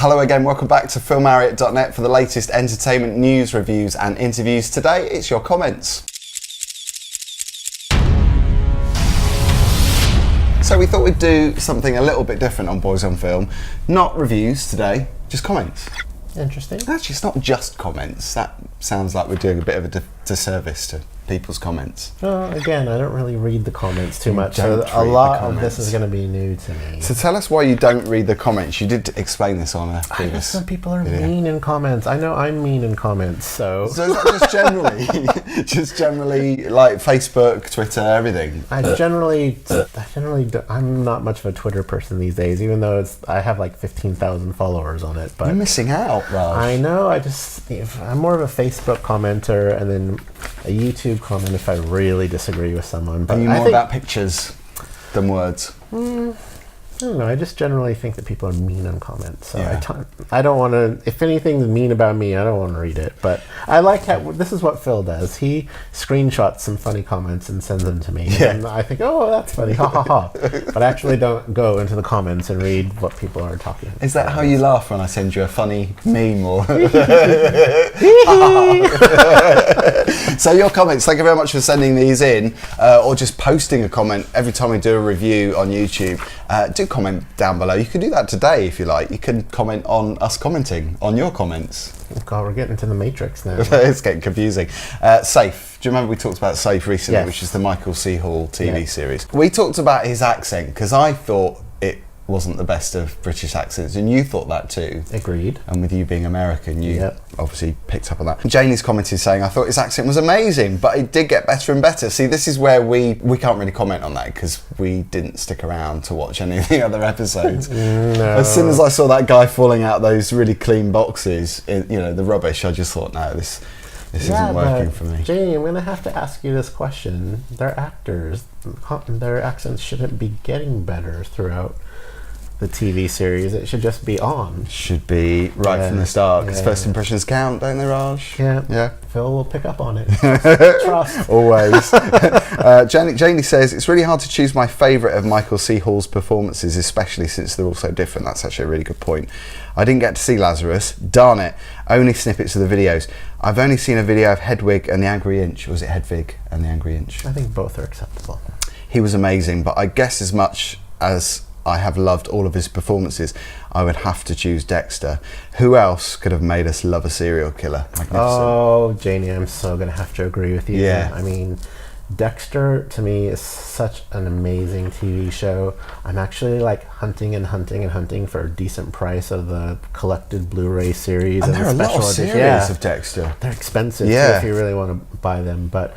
Hello again, welcome back to filmmarriott.net for the latest entertainment news, reviews and interviews. Today, it's your comments. So we thought we'd do something a little bit different on Boys on Film. Not reviews today, just comments. Interesting. Actually, it's not just comments. That sounds like we're doing a bit of a disservice to people's comments. Again, I don't really read the comments too much, so a lot of this is going to be new to me. So tell us why you don't read the comments. You did explain this on a previous Some people are mean in comments. I know I'm mean in comments, so... So is that just generally? Just generally, like Facebook, Twitter, everything? I'm not much of a Twitter person these days, even though I have like 15,000 followers on it. But you're missing out, Raj. I know, I'm more of a Facebook commenter and then a YouTube comment if I really disagree with someone. But are you more about pictures than words? I don't know. I just generally think that people are mean on comments. So yeah. I don't want to. If anything's mean about me, I don't want to read it. But I like how this is what Phil does. He screenshots some funny comments and sends them to me. Yeah. And I think, oh, that's funny, ha ha ha. But I actually don't go into the comments and read what people are talking about. Is that how you laugh when I send you a funny meme or? So your comments. Thank you very much for sending these in, or just posting a comment every time we do a review on YouTube. Do comment down below. You can do that today if you like. You can comment on us commenting on your comments. Oh God, we're getting into the Matrix now. It's getting confusing. Safe. Do you remember we talked about Safe recently, yes. Which is the Michael C. Hall TV series? We talked about his accent because I thought it wasn't the best of British accents, and you thought that too. Agreed. And with you being American, you obviously picked up on that. Janie's commented saying, I thought his accent was amazing, but it did get better and better. See, this is where we can't really comment on that because we didn't stick around to watch any of the other episodes. No. As soon as I saw that guy falling out those really clean boxes, the rubbish, I just thought, no, this isn't working for me. Janie, I'm going to have to ask you this question. They're actors. Their accents shouldn't be getting better throughout the TV series. It should just be on. Should be right from the start, because first impressions count, don't they, Raj? Yeah. Phil will pick up on it. Trust. Always. Janie says, it's really hard to choose my favourite of Michael C. Hall's performances, especially since they're all so different. That's actually a really good point. I didn't get to see Lazarus. Darn it. Only snippets of the videos. I've only seen a video of Hedwig and the Angry Inch. Or was it Hedwig and the Angry Inch? I think both are acceptable. He was amazing, but I guess as much as I have loved all of his performances, I would have to choose Dexter. Who else could have made us love a serial killer? Magnificent. Oh, Janie, I'm so going to have to agree with you. Yeah. I mean, Dexter, to me, is such an amazing TV show. I'm actually like hunting for a decent price of the collected Blu-ray series. And there are a lot of series of Dexter. They're expensive too, if you really want to buy them. But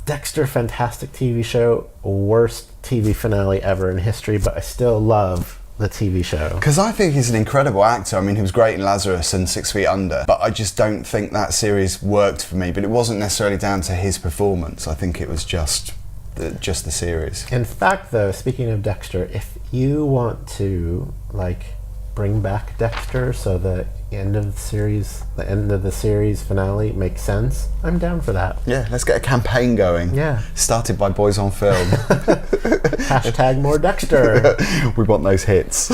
Dexter, fantastic TV show, worst TV finale ever in history, but I still love the TV show. Because I think he's an incredible actor. I mean, he was great in Lazarus and 6 Feet Under, but I just don't think that series worked for me. But it wasn't necessarily down to his performance. I think it was just the series. In fact, though, speaking of Dexter, if you want to bring back Dexter so the end of the series finale makes sense, I'm down for that. Yeah, let's get a campaign going. Yeah. Started by Boys on Film. Hashtag more Dexter. We want those hits.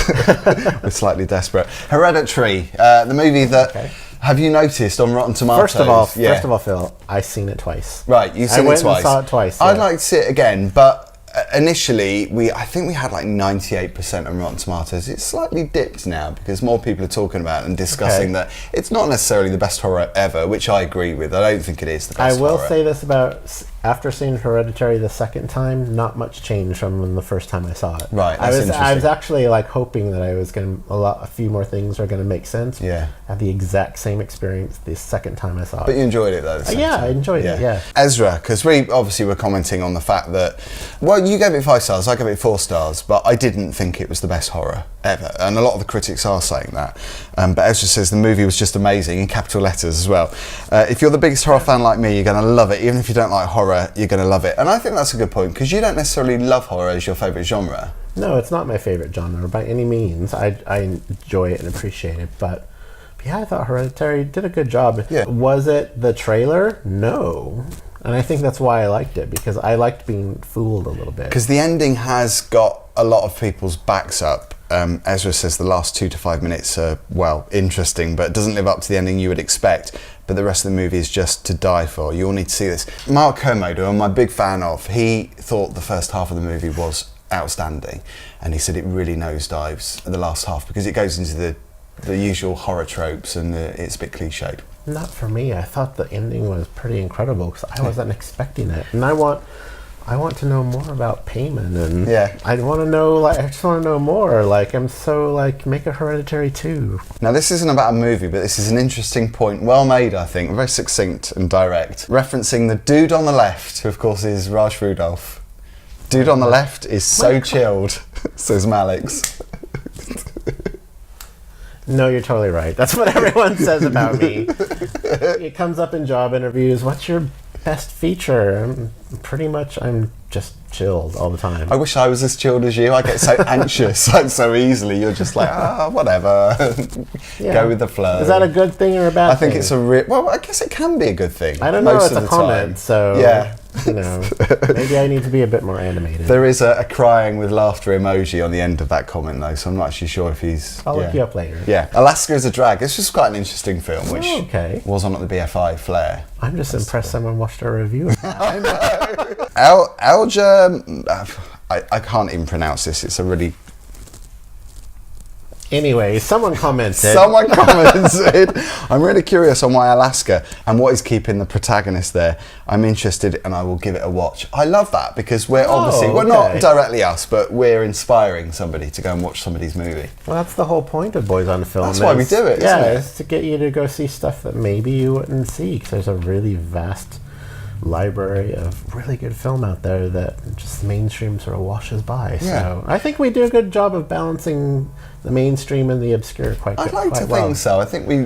We're slightly desperate. Hereditary, the movie that... Okay. Have you noticed on Rotten Tomatoes? First of all, Phil, I've seen it twice. Right, you've seen it twice. I went and saw it twice. I'd like to see it again, but initially, I think we had like 98% on Rotten Tomatoes. It's slightly dipped now because more people are talking about it and discussing that it's not necessarily the best horror ever, which I agree with. I don't think it is the best horror. I will say this about, after seeing Hereditary the second time, not much changed from the first time I saw it. Right, that's interesting. I was actually hoping that a few more things are going to make sense. Yeah. I had the exact same experience the second time I saw it. But you enjoyed it though? I enjoyed it, yeah. Ezra, because we obviously were commenting on the fact that, well, you gave it 5 stars, I gave it 4 stars, but I didn't think it was the best horror ever. And a lot of the critics are saying that. But Ezra says the movie was just amazing, in capital letters as well. If you're the biggest horror fan like me, you're going to love it. Even if you don't like horror, you're going to love it. And I think that's a good point, because you don't necessarily love horror as your favourite genre. No, it's not my favourite genre by any means. I enjoy it and appreciate it, but yeah, I thought Hereditary did a good job. Yeah. Was it the trailer? No. And I think that's why I liked it, because I liked being fooled a little bit. Because the ending has got a lot of people's backs up, Ezra says the last 2 to 5 minutes are, well, interesting, but it doesn't live up to the ending you would expect. But the rest of the movie is just to die for. You all need to see this. Mark Kermode, who I'm a big fan of, he thought the first half of the movie was outstanding. And he said it really nosedives the last half because it goes into the usual horror tropes and it's a bit cliched. Not for me. I thought the ending was pretty incredible because I wasn't expecting it. And I want to know more about Payman, and I want to know, I just want to know more. I'm so make a Hereditary 2. Now this isn't about a movie, but this is an interesting point, well made, I think, very succinct and direct, referencing the dude on the left, who of course is Raj Rudolph. Dude on the left is so chilled, says Malix. No, you're totally right. That's what everyone says about me. It comes up in job interviews. What's your best feature? I'm just chilled all the time. I wish I was as chilled as you. I get so anxious so easily. You're just whatever. Go with the flow. Is that a good thing or a bad thing? I think it's well, I guess it can be a good thing. I don't know. It's a comment, so yeah. Maybe I need to be a bit more animated. There is a crying with laughter emoji on the end of that comment, though, so I'm not actually sure if he's... I'll look you up later. Yeah. Alaska is a Drag. It's just quite an interesting film, which was on at the BFI Flair. I'm just impressed someone watched our review of that. I know. Alja... I can't even pronounce this. It's a really... Anyway, someone commented. I'm really curious on why Alaska and what is keeping the protagonist there. I'm interested and I will give it a watch. I love that because we're we're not directly us, but we're inspiring somebody to go and watch somebody's movie. Well, that's the whole point of Boys on Film. That's why we do it, isn't it? It's to get you to go see stuff that maybe you wouldn't see, because there's a really vast library of really good film out there that just mainstream sort of washes by. So I think we do a good job of balancing the mainstream and the obscure quite well. I'd like to think so. I think we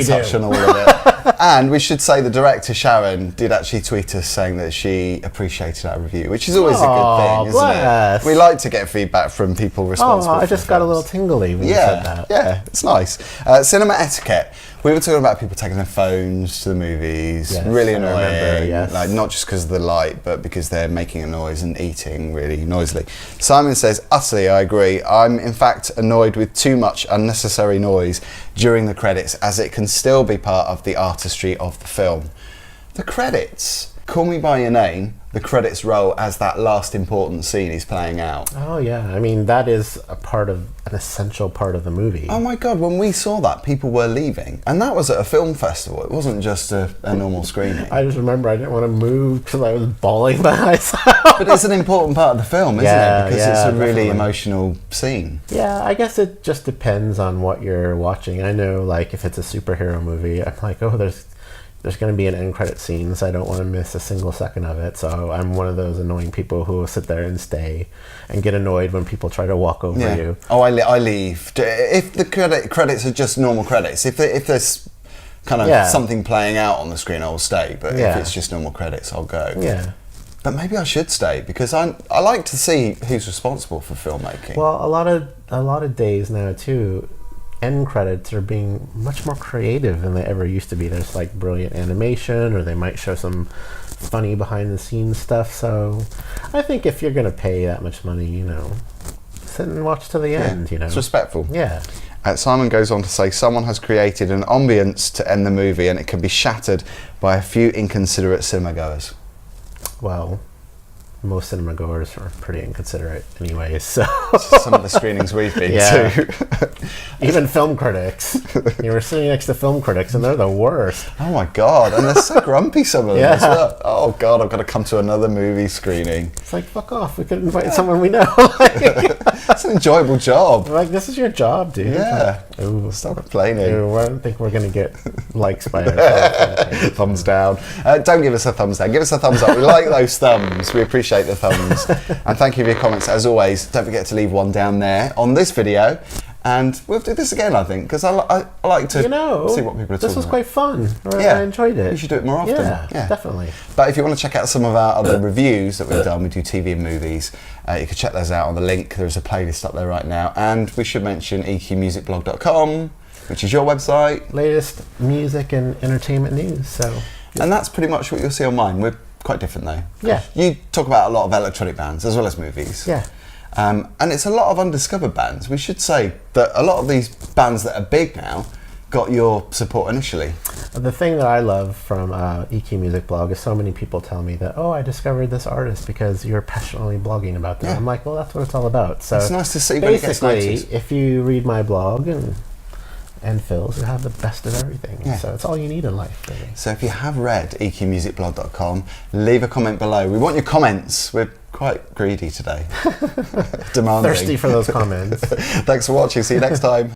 touch on all of it. And we should say the director, Sharon, did actually tweet us saying that she appreciated our review, which is always a good thing, isn't it? We like to get feedback from people responsible for I just got a little tingly when you said that. Yeah, it's nice. Cinema etiquette. We were talking about people taking their phones to the movies. Yes, really annoying. Not just because of the light, but because they're making a noise and eating really noisily. Simon says, utterly, I agree. I'm in fact annoyed with too much unnecessary noise during the credits, as it can still be part of the artistry of the film. The credits. Call Me By Your Name, the credits roll as that last important scene is playing out. Oh yeah, I mean that is an essential part of the movie. Oh my god, when we saw that, people were leaving. And that was at a film festival, it wasn't just a normal screening. I just remember I didn't want to move because I was bawling my eyes out. But it's an important part of the film, isn't it? Because it's a really emotional scene. Yeah, I guess it just depends on what you're watching. I know, if it's a superhero movie, I'm like, there's going to be an end credit scene, so I don't want to miss a single second of it. So I'm one of those annoying people who will sit there and stay and get annoyed when people try to walk over you. Oh, I leave. If the credits are just normal credits, if there's kind of something playing out on the screen, I'll stay. But if it's just normal credits, I'll go. Yeah. But maybe I should stay because I like to see who's responsible for filmmaking. Well, a lot of days now too, end credits are being much more creative than they ever used to be. There's brilliant animation, or they might show some funny behind the scenes stuff. So I think if you're going to pay that much money, sit and watch to the end. It's respectful. Yeah. Simon goes on to say, someone has created an ambience to end the movie and it can be shattered by a few inconsiderate cinema goers. Well, most cinema goers are pretty inconsiderate anyway, so... Some of the screenings we've been to. Even film critics. You were sitting next to film critics and they're the worst. Oh my god, and they're so grumpy, some of them as well. Oh god, I've got to come to another movie screening. It's fuck off, we could invite someone we know. It's an enjoyable job. This is your job, dude. Yeah. Ooh, stop complaining. I don't think we're going to get likes by ourselves. Thumbs down. Don't give us a thumbs down, give us a thumbs up. We like those thumbs, we appreciate the thumbs. And thank you for your comments as always. Don't forget to leave one down there on this video. And we'll do this again, I think, because I like to see what people are talking about. This was quite fun. I enjoyed it. We should do it more often. Yeah, definitely. But if you want to check out some of our other reviews that we've done, we do TV and movies, you can check those out on the link. There's a playlist up there right now. And we should mention eqmusicblog.com, which is your website. Latest music and entertainment news. So. And that's pretty much what you'll see on mine. We're quite different though. Yeah. You talk about a lot of electronic bands as well as movies. Yeah. And it's a lot of undiscovered bands. We should say that a lot of these bands that are big now got your support initially. The thing that I love from EQ Music Blog is so many people tell me that, I discovered this artist because you're passionately blogging about them. Yeah. I'm like, well, that's what it's all about. So it's nice to see when it gets basically, noticed. if you read my blog and Phil's, you have the best of everything. Yeah. So it's all you need in life, really. So if you have read eqmusicblog.com, leave a comment below. We want your comments. We're quite greedy today. Demanding. Thirsty for those comments. Thanks for watching. See you next time.